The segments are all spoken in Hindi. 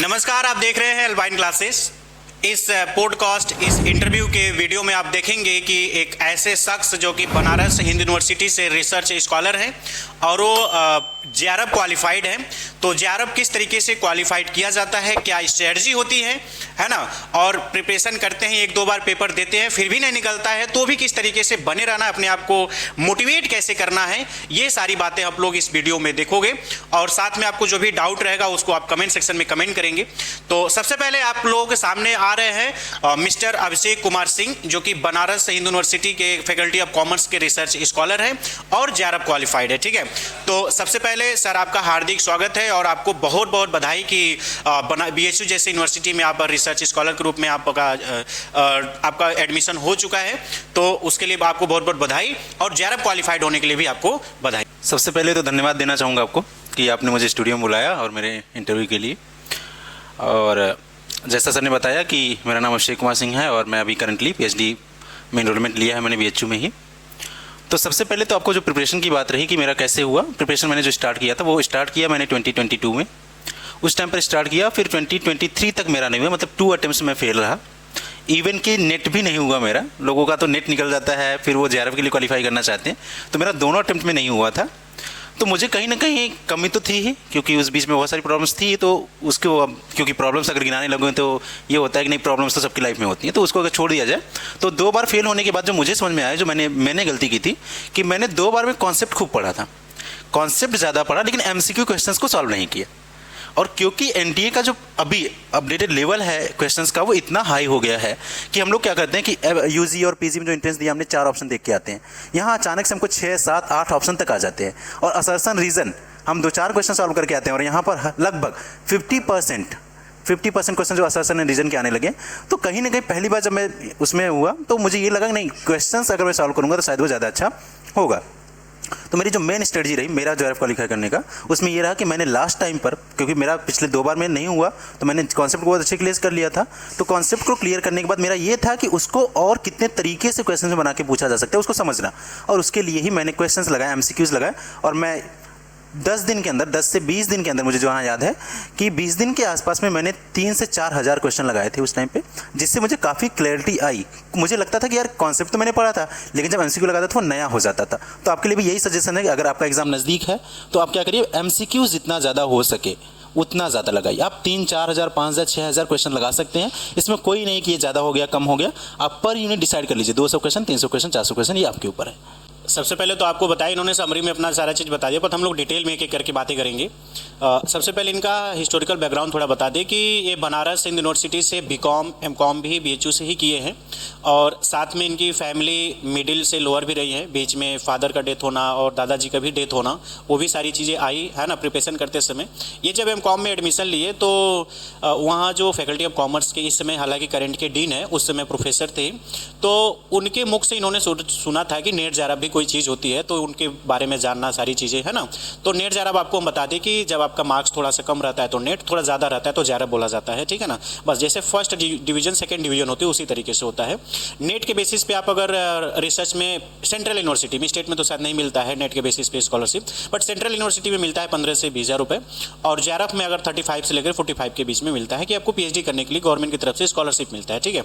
नमस्कार, आप देख रहे हैं अल्पाइन क्लासेस। इस पॉडकास्ट, इस इंटरव्यू के वीडियो में आप देखेंगे कि एक ऐसे शख्स जो कि बनारस हिंदू यूनिवर्सिटी से रिसर्च स्कॉलर हैं और वो जेआरएफ क्वालिफाइड है। तो जेआरएफ किस तरीके से क्वालिफाइड किया जाता है, क्या स्ट्रेटजी होती है ना, और प्रिपरेशन करते हैं, एक दो बार पेपर देते हैं फिर भी नहीं निकलता है तो भी किस तरीके से बने रहना, अपने आप को मोटिवेट कैसे करना है, ये सारी बातें आप लोग इस वीडियो में देखोगे। और साथ में आपको जो भी डाउट रहेगा उसको आप कमेंट सेक्शन में कमेंट करेंगे। तो सबसे पहले आप लोग के सामने आ रहे हैं मिस्टर अभिषेक कुमार सिंह, जो कि बनारस हिंदू यूनिवर्सिटी के फैकल्टी ऑफ कॉमर्स के रिसर्च स्कॉलर हैं और जेआरएफ क्वालिफाइड है। ठीक है, तो सबसे पहले सर आपका हार्दिक स्वागत है और आपको बहुत बहुत बधाई कि बीएचयू जैसे यूनिवर्सिटी में आप रिसर्च स्कॉलर के रूप में आपका एडमिशन हो चुका है, तो उसके लिए आपको बहुत बहुत बधाई और जेआरएफ क्वालिफाइड होने के लिए भी आपको बधाई। सबसे पहले तो धन्यवाद देना चाहूँगा आपको कि आपने मुझे स्टूडियो में बुलाया और मेरे इंटरव्यू के लिए। और जैसा सर ने बताया कि मेरा नाम अभिषेक कुमार सिंह है और मैं अभी करंटली पीएचडी में एनरोलमेंट लिया है मैंने बीएचयू में ही। तो सबसे पहले तो आपको जो प्रिपरेशन की बात रही कि मेरा कैसे हुआ, प्रिपरेशन मैंने जो स्टार्ट किया था वो स्टार्ट किया मैंने 2022 में, उस टाइम पर स्टार्ट किया। फिर 2023 तक मेरा नहीं हुआ, मतलब 2 अटेम्प्ट्स में फेल रहा। इवन कि नेट भी नहीं हुआ मेरा। लोगों का तो नेट निकल जाता है, फिर वो जेआरएफ के लिए क्वालिफाई करना चाहते हैं, तो मेरा दोनों अटेम्प्ट में नहीं हुआ था। तो मुझे कहीं ना कहीं कमी तो थी ही, क्योंकि उस बीच में बहुत सारी प्रॉब्लम्स थी। तो उसको अब क्योंकि प्रॉब्लम्स अगर गिनाने लगो तो ये होता है कि नहीं, प्रॉब्लम्स तो सबकी लाइफ में होती हैं, तो उसको अगर छोड़ दिया जाए तो 2 बार फेल होने के बाद जो मुझे समझ में आया, जो मैंने गलती की थी कि मैंने 2 बार में कॉन्सेप्ट खूब पढ़ा था, कॉन्सेप्ट ज़्यादा पढ़ा लेकिन एमसीक्यू क्वेश्चंस को सॉल्व नहीं किया। और क्योंकि एनडीए का जो अभी अपडेटेड लेवल है क्वेश्चंस का वो इतना हाई हो गया है कि हम लोग क्या करते हैं कि यूजी और पीजी में जो एंट्रेंस दिया हमने 4 ऑप्शन देख के आते हैं, यहाँ अचानक से हमको 6, 7, 8 ऑप्शन तक आ जाते हैं और असर्शन रीजन हम 2-4 क्वेश्चन सॉल्व करके आते हैं और यहाँ पर लगभग 50% क्वेश्चन जो असर्शन एंड रीजन के आने लगे। तो कहीं ना कहीं पहली बार जब मैं उसमें हुआ तो मुझे ये लगा कि नहीं, क्वेश्चंस अगर मैं सॉल्व करूँगा तो शायद वो ज़्यादा अच्छा होगा। तो मेरी जो मेन स्ट्रेटजी रही मेरा जेआरएफ क्वालिफाई करने का, उसमें ये रहा कि मैंने लास्ट टाइम पर, क्योंकि मेरा पिछले 2 बार में नहीं हुआ तो मैंने कॉन्सेप्ट को बहुत अच्छे क्लियर कर लिया था। तो कॉन्सेप्ट को क्लियर करने के बाद मेरा ये था कि उसको और कितने तरीके से क्वेश्चन में बना के पूछा जा सकता है उसको समझना, और उसके लिए ही मैंने क्वेश्चंस लगाए, एमसीक्यूज लगाए। और मैं 10 दिन के अंदर, 10 से 20 दिन के अंदर, मुझे जो हाँ याद है कि 20 दिन के आसपास में मैंने 3 से 4 हज़ार क्वेश्चन लगाए थे उस टाइम पे, जिससे मुझे काफ़ी क्लैरिटी आई। मुझे लगता था कि यार कॉन्सेप्ट तो मैंने पढ़ा था लेकिन जब एमसीक्यू लगाता था वो नया हो जाता था। तो आपके लिए भी यही सजेशन है कि अगर आपका एग्जाम नज़दीक है तो आप क्या करिए, एमसीक्यू जितना ज़्यादा हो सके उतना ज़्यादा लगाइए। आप 3, 4 हज़ार, 5 हज़ार, 6 हज़ार क्वेश्चन लगा सकते हैं। इसमें कोई नहीं कि ये ज़्यादा हो गया, कम हो गया। आप पर यूनिट डिसाइड कर लीजिए, 200 क्वेश्चन, 300 क्वेश्चन, 400 क्वेश्चन, ये आपके ऊपर है। सबसे पहले तो आपको बताया, इन्होंने समरी में अपना सारा चीज़ बता दिया, पर हम लोग डिटेल में एक एक करके बातें करेंगे। सबसे पहले इनका हिस्टोरिकल बैकग्राउंड थोड़ा बता दें कि ये बनारस हिंदू यूनिवर्सिटी से बीकॉम, एमकॉम भी बीएचयू से ही किए हैं और साथ में इनकी फैमिली मिडिल से लोअर भी रही है। बीच में फादर का डेथ होना और दादाजी का भी डेथ होना, वो भी सारी चीज़ें आई है ना प्रिपरेशन करते समय। ये जब एमकॉम में एडमिशन लिए तो वहाँ जो फैकल्टी ऑफ कॉमर्स के इस समय हालांकि करंट के डीन है, उस समय प्रोफेसर थे, तो उनके मुख से इन्होंने सुना था कि नेट जेआरएफ भी कोई चीज़ होती है, तो उनके बारे में जानना सारी चीज़ें है ना। तो नेट जेआरएफ आपको हम बता दें कि जब आपका मार्क्स थोड़ा सा कम रहता है तो नेट, थोड़ा ज़्यादा रहता है तो जेआरएफ बोला जाता है, ठीक है ना। बस जैसे फर्स्ट डिवीजन, सेकंड डिवीजन होती है उसी तरीके से होता है। नेट के बेसिस पे आप अगर रिसर्च में सेंट्रल यूनिवर्सिटी में, स्टेट में तो शायद नहीं मिलता है नेट के बेसिस पे स्कॉलरशिप, बट सेंट्रल यूनिवर्सिटी में मिलता है 15 से 20 हज़ार रुपये, और जेआरएफ में अगर 35 से लेकर 45 के बीच में मिलता है कि आपको पीएचडी करने के लिए गवर्नमेंट की तरफ से स्कॉलरशिप मिलता है, ठीक है।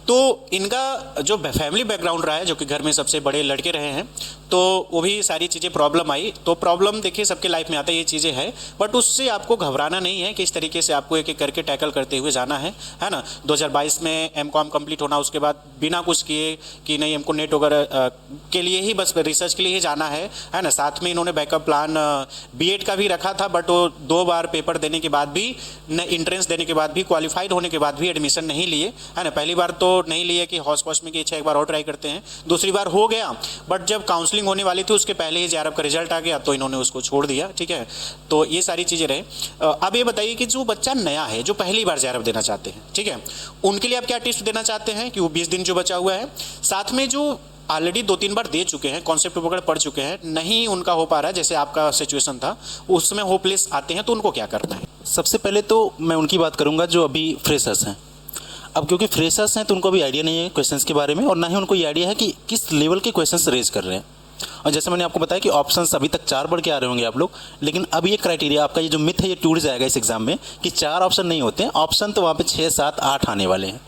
तो इनका जो फैमिली बैकग्राउंड रहा है, जो कि घर में सबसे बड़े लड़के रहे हैं, तो वो भी सारी चीज़ें प्रॉब्लम आई। तो प्रॉब्लम देखिए सबके लाइफ में आता है, ये चीज़ें हैं, बट उससे आपको घबराना नहीं है कि इस तरीके से आपको एक एक करके टैकल करते हुए जाना है ना। 2022 में एमकॉम कंप्लीट होना, उसके बाद बिना कुछ किए कि नहीं हमको नेट वगैरह के लिए ही, बस रिसर्च के लिए ही जाना है ना। साथ में इन्होंने बैकअप प्लान बीएड का भी रखा था, बट वो 2 बार पेपर देने के बाद भी, इंट्रेंस देने के बाद भी, क्वालिफाइड होने के बाद भी एडमिशन नहीं लिए है ना। पहली बार तो नहीं लिए कि हौस पौस में कि अच्छा एक बार और ट्राई करते हैं, दूसरी बार हो गया, बट जब काउंसलिंग होने वाली थी उसके पहले ही जेआरएफ का रिजल्ट आ गया तो इन्होंने उसको छोड़ दिया, ठीक है। तो ये सारी चीज़ें रहे। अब ये बताइए कि जो बच्चा नया है, जो पहली बार जेआरएफ देना चाहते हैं, ठीक है, उनके लिए आप क्या टिप्स देना चाहते हैं कि वो 20 दिन जो बचा हुआ है, साथ में जो ऑलरेडी 2-3 बार दे चुके हैं, कॉन्सेप्ट वगैरह पढ़ चुके हैं, नहीं उनका हो पा रहा है, जैसे आपका सिचुएशन था, उसमें होपलेस आते हैं, तो उनको क्या करना है? सबसे पहले तो मैं उनकी बात करूँगा जो अभी फ्रेशर्स हैं। अब क्योंकि फ्रेशर्स हैं तो उनको भी आइडिया नहीं है क्वेश्चंस के बारे में, और ना ही उनको ये आइडिया है कि किस लेवल के क्वेश्चंस रेज कर रहे हैं। और जैसे मैंने आपको बताया कि ऑप्शंस अभी तक 4 पढ़ के आ रहे होंगे आप लोग, लेकिन अब ये क्राइटेरिया आपका ये जो मिथ है ये टूट जाएगा इस एग्जाम में कि 4 ऑप्शन नहीं होते हैं, ऑप्शन तो वहाँ पे 6, 7, 8 आने वाले हैं।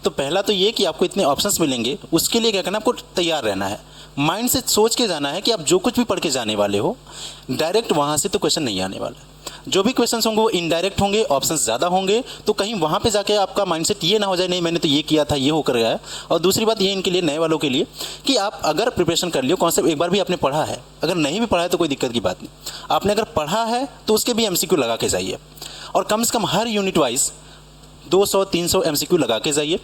तो पहला तो ये कि आपको इतने ऑप्शंस मिलेंगे, उसके लिए क्या करना है, आपको तैयार रहना है, माइंड से सोच के जाना है कि आप जो कुछ भी पढ़ के जाने वाले हो डायरेक्ट वहाँ से तो क्वेश्चन नहीं आने वाला। जो भी क्वेश्चंस होंगे वो इनडायरेक्ट होंगे, ऑप्शंस ज़्यादा होंगे, तो कहीं वहाँ पे जाके आपका माइंडसेट ये ना हो जाए नहीं मैंने तो ये किया था, ये होकर गया। और दूसरी बात ये इनके लिए, नए वालों के लिए, कि आप अगर प्रिपरेशन कर लियो, कॉन्सेप्ट एक बार भी आपने पढ़ा है, अगर नहीं भी पढ़ा है तो कोई दिक्कत की बात नहीं, आपने अगर पढ़ा है तो उसके भी MCQ लगा के जाइए, और कम से कम हर यूनिट वाइज 200-300 MCQ लगा के जाइए।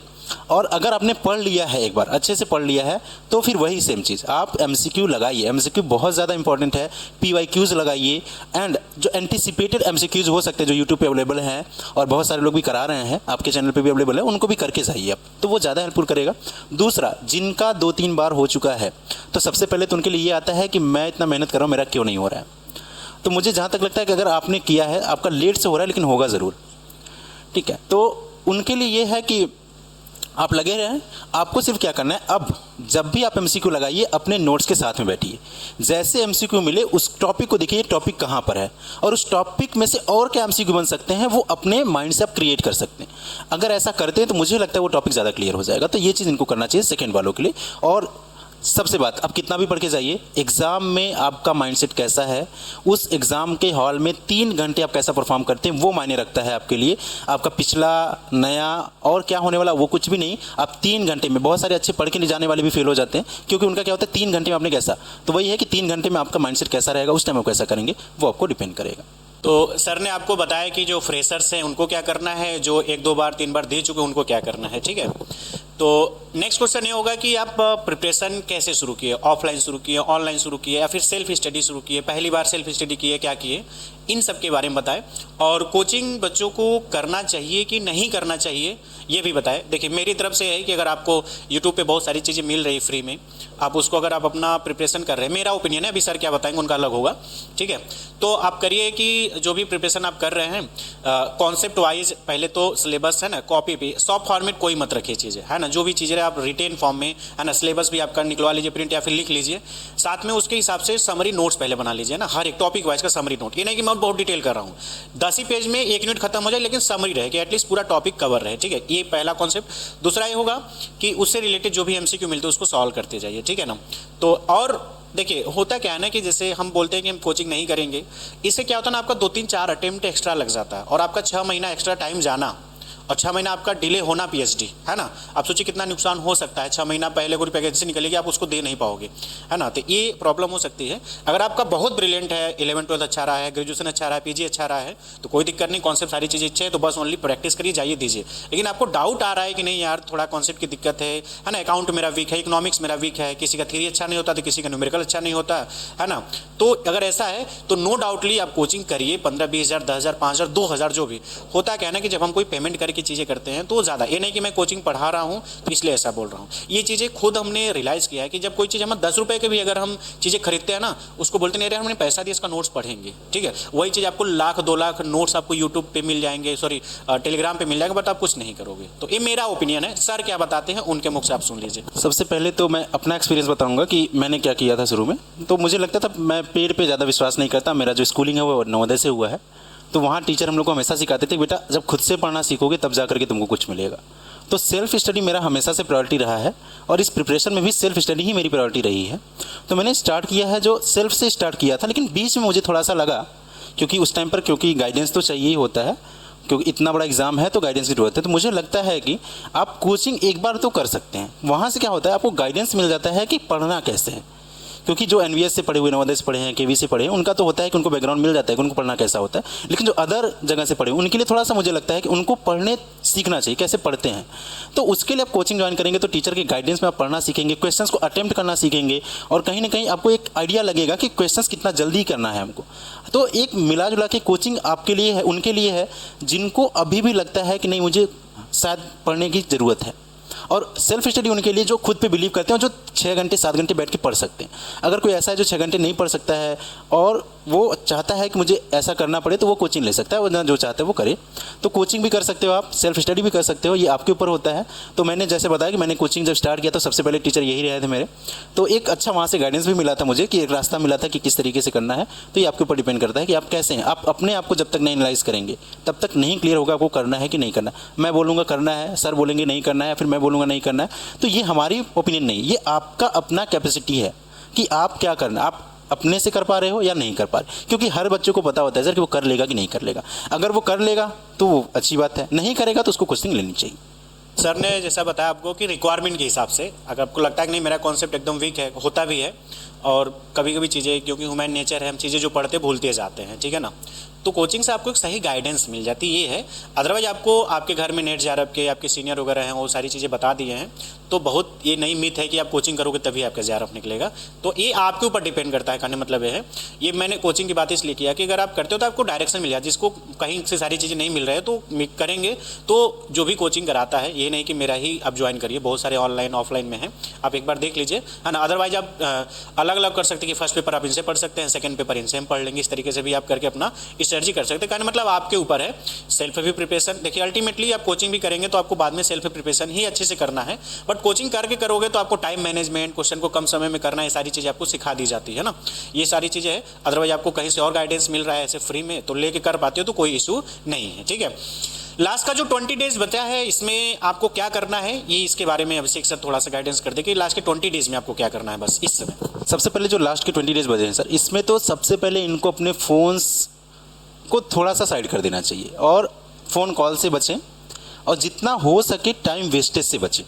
और अगर आपने पढ़ लिया है, एक बार अच्छे से पढ़ लिया है, तो फिर वही सेम चीज़ आप MCQ लगाइए। MCQ बहुत ज़्यादा इंपॉर्टेंट है, PYQs लगाइए, एंड जो एंटीसिपेटेड MCQs हो सकते हैं जो यूट्यूब पे अवेलेबल हैं और बहुत सारे लोग भी करा रहे हैं, आपके चैनल पे भी अवेलेबल है, उनको भी करके जाइए आप, तो वो ज़्यादा हेल्पफुल करेगा। दूसरा, जिनका 2-3 बार हो चुका है, तो सबसे पहले तो उनके लिए ये आता है कि मैं इतना मेहनत कर रहा हूँ, मेरा क्यों नहीं हो रहा है। तो मुझे जहाँ तक लगता है कि अगर आपने किया है, आपका लेट से हो रहा है लेकिन होगा ज़रूर, ठीक है। तो उनके लिए ये है कि आप लगे रहें। आपको सिर्फ क्या करना है, अब जब भी आप MCQ लगाइए अपने नोट्स के साथ में बैठिए, जैसे MCQ मिले उस टॉपिक को देखिए, टॉपिक कहाँ पर है और उस टॉपिक में से और क्या MCQ बन सकते हैं वो अपने माइंड से आप क्रिएट कर सकते हैं। अगर ऐसा करते हैं तो मुझे लगता है वो टॉपिक ज़्यादा क्लियर हो जाएगा। तो ये चीज़ इनको करना चाहिए सेकेंड वालों के लिए। और सबसे बात, आप कितना भी पढ़ के जाइए, एग्ज़ाम में आपका माइंडसेट कैसा है, उस एग्ज़ाम के हॉल में 3 घंटे आप कैसा परफॉर्म करते हैं वो मायने रखता है आपके लिए। आपका पिछला, नया और क्या होने वाला वो कुछ भी नहीं। आप 3 घंटे में, बहुत सारे अच्छे पढ़ के नहीं जाने वाले भी फेल हो जाते हैं, क्योंकि उनका क्या होता है 3 घंटे में आपने कैसा, तो वही है कि 3 घंटे में आपका माइंडसेट कैसा रहेगा, उस टाइम आप कैसा करेंगे वो आपको डिपेंड करेगा। तो सर ने आपको बताया कि जो फ्रेशर्स हैं उनको क्या करना है, जो 1-2 बार 3 बार दे चुके हैं उनको क्या करना है, ठीक है। तो नेक्स्ट क्वेश्चन ये होगा कि आप प्रिपरेशन कैसे शुरू किए, ऑफलाइन शुरू किए, ऑनलाइन शुरू किए, या फिर सेल्फ स्टडी शुरू किए, पहली बार सेल्फ स्टडी किए, क्या किए, इन सब के बारे में बताएं। और कोचिंग बच्चों को करना चाहिए कि नहीं करना चाहिए ये भी बताएं। देखिए मेरी तरफ से है कि अगर आपको यूट्यूब पे बहुत सारी चीज़ें मिल रही फ्री में, आप उसको अगर आप अपना प्रिपरेशन कर रहे हैं, मेरा ओपिनियन है, अभी सर क्या बताएंगे उनका अलग होगा, ठीक है। तो आप करिए कि जो भी प्रिपरेशन आप कर रहे हैं कॉन्सेप्ट वाइज, पहले तो सिलेबस है ना, कॉपी पे सॉफ्ट फॉर्मेट कोई मत रखिए चीज़ें, है ना, जो भी चीज़ें आप रिटेन फॉर्म में, है ना, सिलेबस भी आपका निकलवा लीजिए प्रिंट या फिर लिख लीजिए, साथ में उसके हिसाब से समरी नोट्स पहले बना लीजिए ना, हर एक टॉपिक वाइज का समरी नोट। ये नहीं कि मैं बहुत डिटेल कर रहा हूँ, 10 ही पेज में 1 यूनिट खत्म हो जाए, लेकिन समरी रहे कि एटलीस्ट पूरा टॉपिक कवर रहे, ठीक है। ये पहला कॉन्सेप्ट। दूसरा ये होगा कि उससे रिलेटेड जो भी MCQ मिलते हैं उसको सॉल्व करते जाइए, ठीक है ना। तो और देखिए होता क्या है ना कि जैसे हम बोलते हैं कि हम कोचिंग नहीं करेंगे, इससे क्या होता है ना, आपका 2-3-4 अटेम्प्ट एक्स्ट्रा लग जाता है और आपका 6 महीना एक्स्ट्रा टाइम जाना और 6 महीना आपका डिले होना PhD, है ना। आप सोचिए कितना नुकसान हो सकता है, 6 महीना पहले कोई पैकेज से निकलेगी, आप उसको दे नहीं पाओगे, है ना। तो ये प्रॉब्लम हो सकती है। अगर आपका बहुत ब्रिलियंट है, 11-12 अच्छा रहा है, ग्रेजुएशन अच्छा रहा है, PG अच्छा रहा है, तो कोई दिक्कत नहीं, कॉन्सेप्ट सारी चीज़ें अच्छे हैं, तो बस ओनली प्रैक्टिस करिए, जाइए दीजिए। लेकिन आपको डाउट आ रहा है कि नहीं यार थोड़ा कॉन्सेप्ट की दिक्कत है ना, अकाउंट मेरा वीक है, इकोनॉमिक्स मेरा वीक है, किसी का थ्योरी अच्छा नहीं होता तो किसी का न्यूमेरिकल अच्छा नहीं होता, है ना। तो अगर ऐसा है तो नो डाउटली आप कोचिंग करिए, 15-20 हज़ार, 10 हज़ार, 5 हज़ार, 2 हज़ार, जो भी होता क्या है ना कि जब हम कोई पेमेंट करके चीज़ें करते हैं तो ज़्यादा, ये नहीं कि मैं कोचिंग पढ़ा रहा हूँ तो इसलिए ऐसा बोल रहा हूँ। ये चीज़ें खुद हमने रियलाइज़ किया है कि जब कोई चीज़ हम 10 रुपये के भी अगर हम चीज़ें खरीदते हैं ना, उसको बोलते नहीं, अरे हमने पैसा दिया इसका नोट्स पढ़ेंगे, ठीक है। वही चीज़ आपको 1-2 लाख नोट्स आपको यूट्यूब पे मिल जाएंगे, सॉरी टेलीग्राम पे मिल जाएगा, बट आप कुछ नहीं करोगे। तो ये मेरा ओपिनियन है। सर क्या बताते हैं उनके मुख से आप सुन लीजिए। सबसे पहले तो मैं अपना एक्सपीरियंस बताऊंगा कि मैंने क्या किया था शुरू में। तो मुझे लगता था, मैं पेड़ पे ज़्यादा विश्वास नहीं करता, मेरा जो स्कूलिंग है वो नवोदय से हुआ है, तो वहाँ टीचर हम लोग को हमेशा सिखाते थे बेटा जब खुद से पढ़ना सीखोगे तब जा करके तुमको कुछ मिलेगा। तो सेल्फ स्टडी मेरा हमेशा से प्रायोरिटी रहा है और इस प्रिपरेशन में भी सेल्फ स्टडी ही मेरी प्रायोरिटी रही है। तो मैंने स्टार्ट किया है जो सेल्फ से स्टार्ट किया था, लेकिन बीच में मुझे थोड़ा सा लगा, क्योंकि उस टाइम पर क्योंकि गाइडेंस तो चाहिए ही होता है, क्योंकि इतना बड़ा एग्जाम है तो गाइडेंस की जरूरत है। तो मुझे लगता है कि आप कोचिंग एक बार तो कर सकते हैं, वहाँ से क्या होता है आपको गाइडेंस मिल जाता है कि पढ़ना कैसे है। क्योंकि जो NVS से पढ़े हुए, नवोदय से पढ़े हैं, KV से पढ़े हैं, उनका तो होता है कि उनको बैकग्राउंड मिल जाता है कि उनको पढ़ना कैसा होता है। लेकिन जो अदर जगह से पढ़े उनके लिए थोड़ा सा मुझे लगता है कि उनको पढ़ने सीखना चाहिए, कैसे पढ़ते हैं। तो उसके लिए आप कोचिंग ज्वाइन करेंगे तो टीचर के गाइडेंस में आप पढ़ना सीखेंगे, क्वेश्चंस को अटेम्प्ट करना सीखेंगे और कहीं ना कहीं आपको एक आइडिया लगेगा कि क्वेश्चंस कितना जल्दी करना है हमको। तो एक मिला जुला के कोचिंग आपके लिए है, उनके लिए है जिनको अभी भी लगता है कि नहीं मुझे शायद पढ़ने की ज़रूरत है, और सेल्फ स्टडी उनके लिए जो खुद पे बिलीव करते हैं, जो 6 घंटे 7 घंटे बैठ के पढ़ सकते हैं। अगर कोई ऐसा है जो 6 घंटे नहीं पढ़ सकता है और वो चाहता है कि मुझे ऐसा करना पड़े, तो वो कोचिंग ले सकता है, वो जो चाहता है वो करे। तो कोचिंग भी कर सकते हो आप, सेल्फ स्टडी भी कर सकते हो, ये आपके ऊपर होता है। तो मैंने जैसे बताया कि मैंने कोचिंग जब स्टार्ट किया तो सबसे पहले टीचर यही रहे थे मेरे, तो एक अच्छा वहाँ से गाइडेंस भी मिला था मुझे कि एक रास्ता मिला था कि किस तरीके से करना है। तो ये आपके ऊपर डिपेंड करता है कि आप कैसे हैं। आप अपने आप को जब तक नहीं एनालाइज करेंगे तब तक नहीं क्लियर होगा आपको करना है कि नहीं करना। मैं बोलूँगा करना है, सर बोलेंगे नहीं करना है, फिर मैं बोलूँगा नहीं करना है। तो ये हमारी ओपिनियन नहीं, ये आपका अपना कैपेसिटी है कि आप क्या करना, आप अपने से कर पा रहे हो या नहीं कर पा रहे। क्योंकि हर बच्चे को पता होता है सर कि वो कर लेगा कि नहीं कर लेगा। अगर वो कर लेगा तो वो अच्छी बात है, नहीं करेगा तो उसको कोचिंग लेनी चाहिए। सर ने जैसा बताया आपको कि रिक्वायरमेंट के हिसाब से, अगर आपको लगता है कि नहीं मेरा कॉन्सेप्ट एकदम वीक है, होता भी है, और कभी कभी चीज़ें क्योंकि ह्यूमन नेचर है, हम चीज़ें जो पढ़ते भूलते जाते हैं, ठीक है ना। तो कोचिंग से आपको एक सही गाइडेंस मिल जाती ये है। अदरवाइज आपको आपके घर में नेट जेआरएफ के आपके सीनियर वगैरह हैं, वो सारी चीज़ें बता दिए हैं, तो बहुत ये नई मिथ है कि आप कोचिंग करोगे तभी आपका जेआरएफ निकलेगा। तो ये आपके ऊपर डिपेंड करता है, कहने मतलब ये है। ये मैंने कोचिंग की बात इसलिए किया कि अगर आप करते हो तो आपको डायरेक्शन मिल जाए, जिसको कहीं से सारी चीज़ें नहीं मिल रहे हैं तो करेंगे तो जो भी कोचिंग कराता है, ये नहीं कि मेरा ही आप ज्वाइन करिए, बहुत सारे ऑनलाइन ऑफलाइन में हैं, आप एक बार देख लीजिए, है ना। अदरवाइज आप अलग अलग कर सकते हैं कि फर्स्ट पेपर आप इनसे पढ़ सकते हैं, सेकंड पेपर इनसे हम पढ़ लेंगे, इस तरीके से भी आप करके अपना स्ट्रेटजी कर सकते हैं। कहने मतलब आपके ऊपर है। सेल्फ भी प्रिपरेशन देखिए, अल्टीमेटली आप कोचिंग भी करेंगे तो आपको बाद में सेल्फ प्रिपरेशन ही अच्छे से करना है, बट कोचिंग करके करोगे तो आपको टाइम मैनेजमेंट, क्वेश्चन को कम समय में करना, ये सारी चीज़ें आपको सिखा दी जाती है ना, ये सारी चीज़ें है। अदरवाइज आपको कहीं से और गाइडेंस मिल रहा है ऐसे फ्री में तो लेके कर पाते हो तो कोई इशू नहीं है, ठीक है। लास्ट का जो 20 डेज बचा है इसमें आपको क्या करना है, ये इसके बारे में अभिषेक सर थोड़ा सा गाइडेंस कर दे कि लास्ट के 20 डेज में आपको क्या करना है बस इस समय। सबसे पहले जो लास्ट के 20 डेज बचे हैं सर, इसमें तो सबसे पहले इनको अपने फ़ोन्स को थोड़ा सा साइड कर देना चाहिए और फ़ोन कॉल से बचें और जितना हो सके टाइम वेस्टेज से बचें।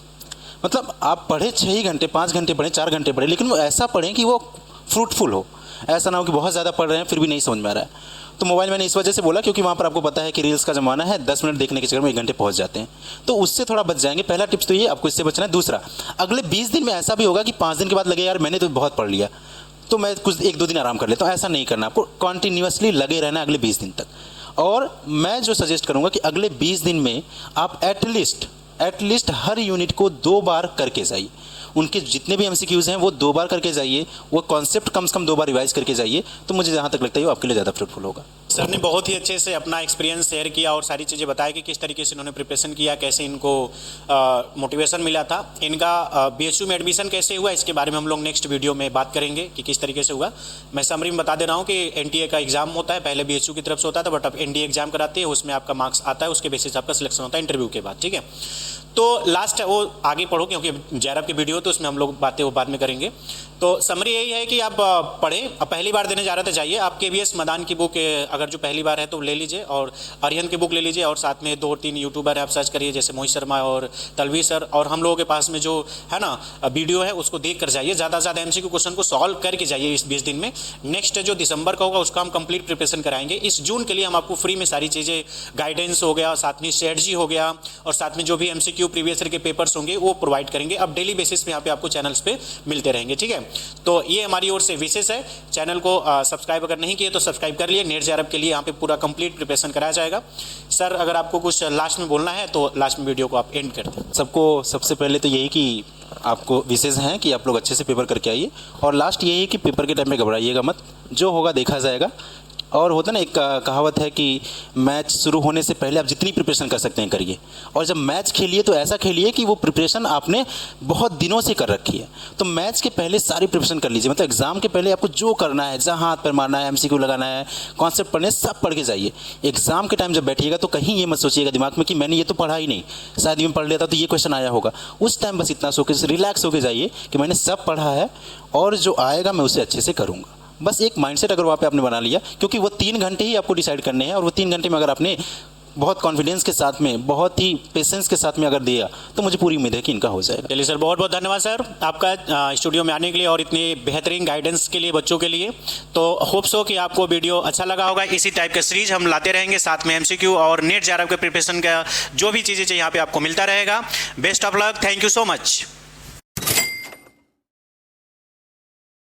मतलब आप पढ़े 6 घंटे 5 घंटे पढ़ें 4 घंटे पढ़ें, लेकिन वो ऐसा पढ़ें कि वो फ्रूटफुल हो। ऐसा ना हो कि बहुत ज़्यादा पढ़ रहे हैं फिर भी नहीं समझ में आ रहा है। तो मोबाइल मैंने इस वजह से बोला क्योंकि वहाँ पर आपको पता है कि रील्स का ज़माना है, 10 मिनट देखने के चक्कर में 1 घंटे पहुँच जाते हैं, तो उससे थोड़ा बच जाएंगे। पहला टिप्स तो ये, आपको इससे बचना है। दूसरा, अगले 20 दिन में ऐसा भी होगा कि 5 दिन के बाद लगे यार मैंने तो बहुत पढ़ लिया, तो मैं कुछ 1-2 दिन आराम कर लेता हूँ। ऐसा नहीं करना, आपको कॉन्टीन्यूसली लगे रहना अगले 20 दिन तक। और मैं जो सजेस्ट करूँगा कि अगले 20 दिन में आप एटलीस्ट हर यूनिट को 2 बार करके जाइए। उनके जितने भी एमसीक्यूज़ हैं वो 2 बार करके जाइए, वो कॉन्सेप्ट कम से कम 2 बार रिवाइज करके जाइए। तो मुझे जहाँ तक लगता है वो आपके लिए ज़्यादा फ्रूटफुल होगा। सर ने बहुत ही अच्छे से अपना एक्सपीरियंस शेयर किया और सारी चीज़ें बताया कि किस तरीके से इन्होंने प्रिपरेशन किया, कैसे इनको मोटिवेशन मिला था, इनका बीएचयू में एडमिशन कैसे हुआ, इसके बारे में हम लोग नेक्स्ट वीडियो में बात करेंगे कि किस तरीके से हुआ। मैं समरी में बता दे रहा हूँ कि एनटीए का एग्जाम होता है, पहले बीएचयू की तरफ से होता था, बट अब एनडीए एग्जाम कराती है, उसमें आपका मार्क्स आता है, उसके बेसिस आपका सिलेक्शन होता है इंटरव्यू के बाद, ठीक है। तो लास्ट वो आगे पढ़ो क्योंकि जेआरएफ की वीडियो तो उसमें हम लोग बातें वो बाद में करेंगे। तो समरी यही है कि आप पढ़ें, अब पहली बार देने जा रहे थे जाइए, आप केवीएस मदान की बुक अगर जो पहली बार है तो ले लीजिए, और अरिहंत की बुक ले लीजिए, और साथ में 2-3 यूट्यूबर आप सर्च करिए जैसे मोहित शर्मा और तलवीर सर, और हम लोगों के पास में जो है ना वीडियो है उसको देख कर जाइए, ज़्यादा से ज़्यादा एमसीक्यू क्वेश्चन को सॉल्व करके जाइए इस 20 दिन में। नेक्स्ट जो दिसंबर का होगा उसका हम कंप्लीट प्रिपरेशन कराएंगे। इस जून के लिए हम आपको फ्री में सारी चीज़ें, गाइडेंस हो गया, साथ में स्ट्रेटजी हो गया, और साथ में जो भी एमसीक्यू प्रीवियस ईयर के पेपर्स होंगे वो प्रोवाइड करेंगे। अब डेली बेसिस पे यहाँ पे आपको चैनल्स पे मिलते रहेंगे, ठीक है। तो ये हमारी ओर से विशेष है। चैनल को सब्सक्राइब अगर नहीं किए तो सब्सक्राइब कर लिए। नेट जेआरएफ के लिए यहाँ पे पूरा कंप्लीट प्रिपरेशन कराया जाएगा। सर अगर आपको कुछ लास्ट में बोलना है तो लास्ट में वीडियो को आप एंड कर दें। सबको सबसे पहले तो यही कि आपको विशेष हैं कि आप लोग अच्छे से पेपर करके आइए, और लास्ट यही है कि पेपर के टाइम में घबराइएगा मत, जो होगा देखा जाएगा। और होता ना एक कहावत है कि मैच शुरू होने से पहले आप जितनी प्रिपरेशन कर सकते हैं करिए, और जब मैच खेलिए तो ऐसा खेलिए कि वो प्रिपरेशन आपने बहुत दिनों से कर रखी है। तो मैच के पहले सारी प्रिपरेशन कर लीजिए, मतलब एग्जाम के पहले आपको जो करना है, जहाँ हाथ पर मारना है, एमसीक्यू लगाना है, कॉन्सेप्ट पढ़ने, सब पढ़ के जाइए। एग्जाम के टाइम जब बैठिएगा तो कहीं ये मत सोचिएगा दिमाग में कि मैंने ये तो पढ़ा ही नहीं, शायद ये पढ़ लेता तो ये क्वेश्चन आया होगा। उस टाइम बस इतना सोच के रिलैक्स होकर जाइए कि मैंने सब पढ़ा है और जो आएगा मैं उसे अच्छे से करूँगा। बस एक माइंडसेट अगर वहाँ पे आपने बना लिया, क्योंकि वो 3 घंटे ही आपको डिसाइड करने हैं, और वो 3 घंटे में अगर आपने बहुत कॉन्फिडेंस के साथ में, बहुत ही पेशेंस के साथ में अगर दिया तो मुझे पूरी उम्मीद है कि इनका हो जाएगा। चलिए सर, बहुत बहुत धन्यवाद सर आपका स्टूडियो में आने के लिए और इतनी बेहतरीन गाइडेंस के लिए बच्चों के लिए। तो होप्स हो कि आपको वीडियो अच्छा लगा होगा। इसी टाइप का सीरीज हम लाते रहेंगे, साथ में एमसीक्यू और नेट जेआरएफ के प्रिपरेशन का जो भी चीज़ें चाहिए यहाँ पे आपको मिलता रहेगा। Best of luck, thank you so much.